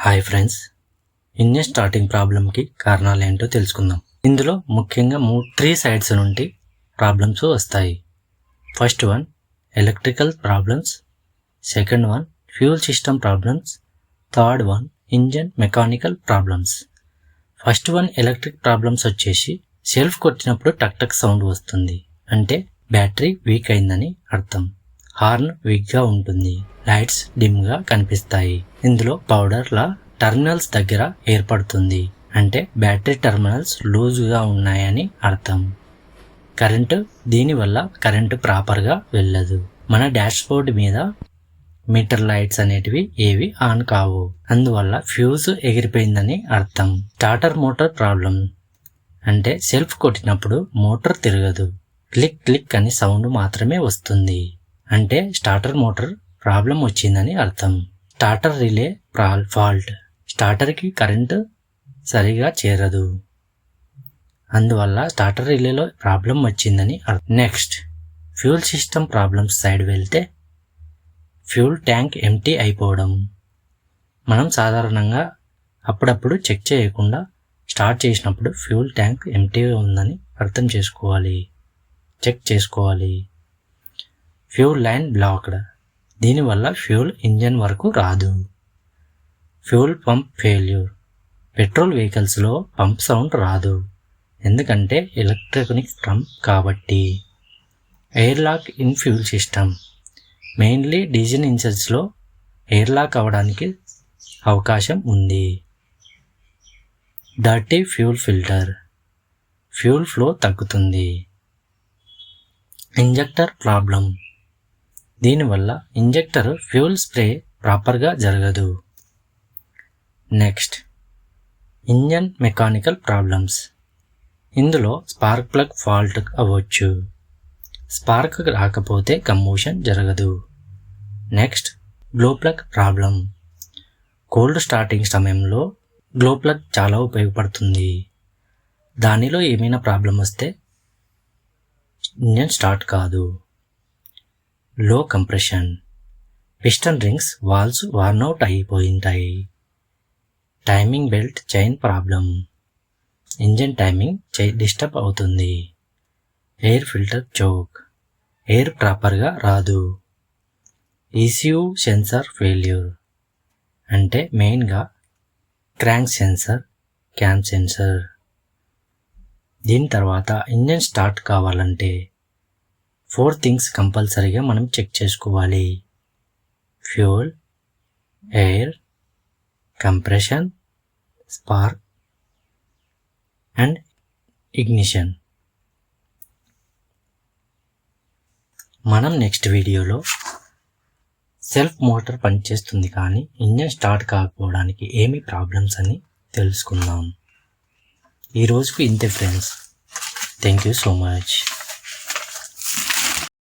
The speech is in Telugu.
హాయ్ ఫ్రెండ్స్, ఇంజన్ స్టార్టింగ్ ప్రాబ్లంకి కారణాలు ఏంటో తెలుసుకుందాం. ఇందులో ముఖ్యంగా 3 సైడ్స్ నుండి ప్రాబ్లమ్స్ వస్తాయి. First one electrical problems, second one fuel system problems, third one engine mechanical problems. First one electric problems వచ్చేసి సెల్ఫ్ కొట్టినప్పుడు టక్ టక్ సౌండ్ వస్తుంది, అంటే బ్యాటరీ వీక్ అయిందని అర్థం. హార్న్ వీక్గా ఉంటుంది, లైట్స్ డిమ్గా కనిపిస్తాయి. ఇందులో పౌడర్లా టర్మినల్స్ దగ్గర ఏర్పడుతుంది, అంటే బ్యాటరీ టర్మినల్స్ లూజ్గా ఉన్నాయని అర్థం. కరెంటు, దీనివల్ల కరెంటు ప్రాపర్గా వెళ్ళదు. మన డాష్ బోర్డ్ మీద మీటర్ లైట్స్ అనేటివి ఏవి ఆన్ కావు, అందువల్ల ఫ్యూజ్ ఎగిరిపోయిందని అర్థం. స్టార్టర్ మోటార్ ప్రాబ్లం, అంటే సెల్ఫ్ కొట్టినప్పుడు మోటార్ తిరగదు, క్లిక్ క్లిక్ అని సౌండ్ మాత్రమే వస్తుంది, అంటే స్టార్టర్ మోటార్ ప్రాబ్లం వచ్చిందని అర్థం. స్టార్టర్ రిలే ఫాల్ట్, స్టార్టర్కి కరెంటు సరిగా చేరదు, అందువల్ల స్టార్టర్ రిలేలో ప్రాబ్లం వచ్చిందని అర్థం. Next fuel system problems side వెళ్తే ఫ్యూల్ ట్యాంక్ ఎంటీ అయిపోవడం. మనం సాధారణంగా అప్పుడప్పుడు చెక్ చేయకుండా స్టార్ట్ చేసినప్పుడు ఫ్యూల్ ట్యాంక్ ఎంటీగా ఉందని అర్థం చేసుకోవాలి, చెక్ చేసుకోవాలి. ఫ్యూల్ లైన్ బ్లాక్డ్, దీనివల్ల ఫ్యూల్ ఇంజన్ వరకు రాదు. ఫ్యూల్ పంప్ ఫెయిల్యూర్, పెట్రోల్ వెహికల్స్లో పంప్ సౌండ్ రాదు, ఎందుకంటే ఎలక్ట్రానిక్ పంప్ కాబట్టి. Air lock in fuel system, mainly diesel ఇంజన్స్లో ఎయిర్ లాక్ అవ్వడానికి అవకాశం ఉంది. Dirty fuel filter, fuel flow తగ్గుతుంది. ఇంజెక్టర్ ప్రాబ్లం, దీనివల్ల ఇంజెక్టర్ ఫ్యూల్ స్ప్రే ప్రాపర్గా జరగదు. నెక్స్ట్ ఇంజన్ మెకానికల్ ప్రాబ్లమ్స్, ఇందులో స్పార్క్ ప్లగ్ ఫాల్ట్ అవ్వచ్చు, స్పార్క్ రాకపోతే కంబషన్ జరగదు. Next glow plug problem, cold starting సమయంలో గ్లో ప్లగ్ చాలా ఉపయోగపడుతుంది, దానిలో ఏమైనా ప్రాబ్లం వస్తే ఇంజన్ స్టార్ట్ కాదు. Low compression, piston rings valves worn out అయిపోయింటాయి. Timing belt chain problem, engine timing disturb అవుతుంది. ఎయిర్ ఫిల్టర్ చోక్, ఎయిర్ ప్రాపర్గా రాదు. ECU సెన్సార్ ఫెయిల్యూర్, అంటే మెయిన్గా క్రాంక్ సెన్సార్, క్యామ్ సెన్సార్. దీని తర్వాత ఇంజన్ స్టార్ట్ కావాలంటే 4 థింగ్స్ కంపల్సరీగా మనం చెక్ చేసుకోవాలి: fuel, air, compression, spark and ignition. మనం నెక్స్ట్ వీడియోలో సెల్ఫ్ మోటార్ పనిచేస్తుంది కానీ ఇంజన్ స్టార్ట్ కాకపోవడానికి ఏమి ప్రాబ్లమ్స్ అని తెలుసుకుందాం. ఈ రోజుకు ఇంతే friends, thank you so much.